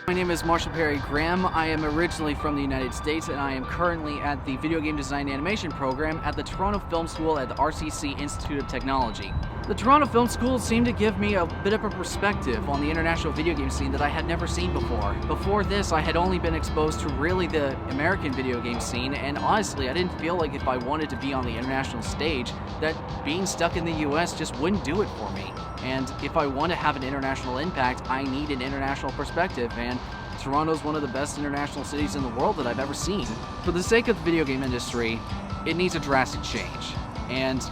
My name is Marshall Perry Graham. I am originally from the United States, and I am currently at the Video Game Design Animation program at the Toronto Film School at the RCC Institute of Technology. The Toronto Film School seemed to give me a bit of a perspective on the international video game scene that I had never seen before. Before this, I had only been exposed to really the American video game scene, and honestly, I didn't feel like if I wanted to be on the international stage, that being stuck in the US just wouldn't do it for me. And if I want to have an international impact, I need an international perspective, and Toronto's one of the best international cities in the world that I've ever seen. For the sake of the video game industry, it needs a drastic change. And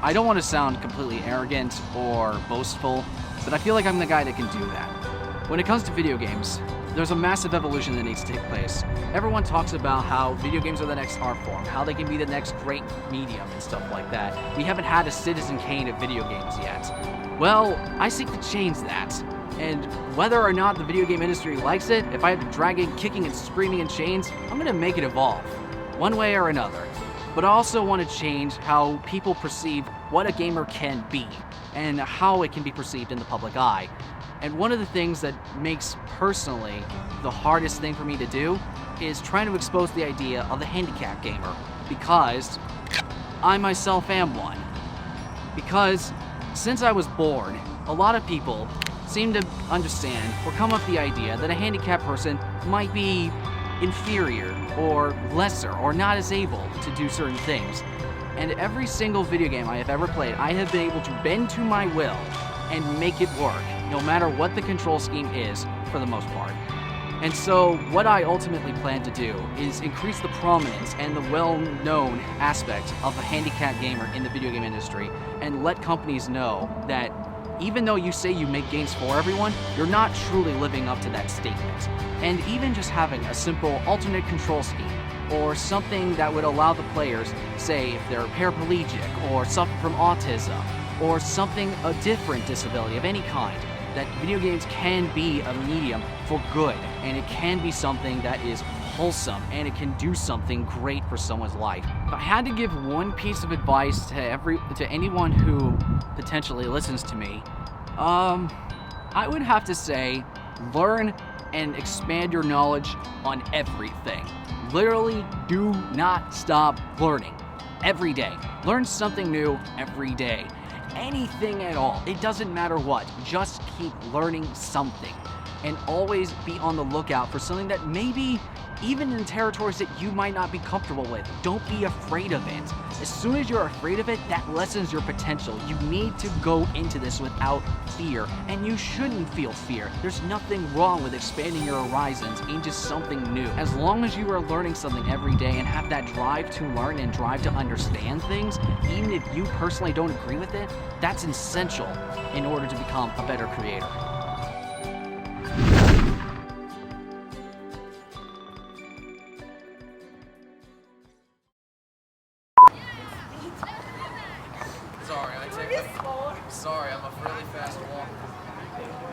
I don't want to sound completely arrogant or boastful, but I feel like I'm the guy that can do that. When it comes to video games, there's a massive evolution that needs to take place. Everyone talks about how video games are the next art form, how they can be the next great medium and stuff like that. We haven't had a Citizen Kane of video games yet. Well, I seek to change that. And whether or not the video game industry likes it, if I have to drag it kicking and screaming in chains, I'm gonna make it evolve, one way or another. But I also want to change how people perceive what a gamer can be, and how it can be perceived in the public eye. And one of the things that makes, personally, the hardest thing for me to do is trying to expose the idea of the handicapped gamer, because I myself am one. Because since I was born, a lot of people seem to understand or come up with the idea that a handicapped person might be inferior or lesser or not as able to do certain things. And every single video game I have ever played, I have been able to bend to my will and make it work, no matter what the control scheme is, for the most part. And so what I ultimately plan to do is increase the prominence and the well-known aspect of a handicapped gamer in the video game industry, and let companies know that even though you say you make games for everyone, you're not truly living up to that statement. And even just having a simple alternate control scheme, or something that would allow the players, say if they're paraplegic or suffer from autism, or something, a different disability of any kind, that video games can be a medium for good, and it can be something that is wholesome, and it can do something great for someone's life. If I had to give one piece of advice to anyone who potentially listens to me, I would have to say, learn and expand your knowledge on everything. Literally, do not stop learning. Every day. Learn something new every day. Anything at all. It doesn't matter what. Just keep learning something. And always be on the lookout for something that maybe, even in territories that you might not be comfortable with, don't be afraid of it. As soon as you're afraid of it, that lessens your potential. You need to go into this without fear, and you shouldn't feel fear. There's nothing wrong with expanding your horizons into something new. As long as you are learning something every day and have that drive to learn and drive to understand things, even if you personally don't agree with it, that's essential in order to become a better creator. Sorry, I'm a really fast walker.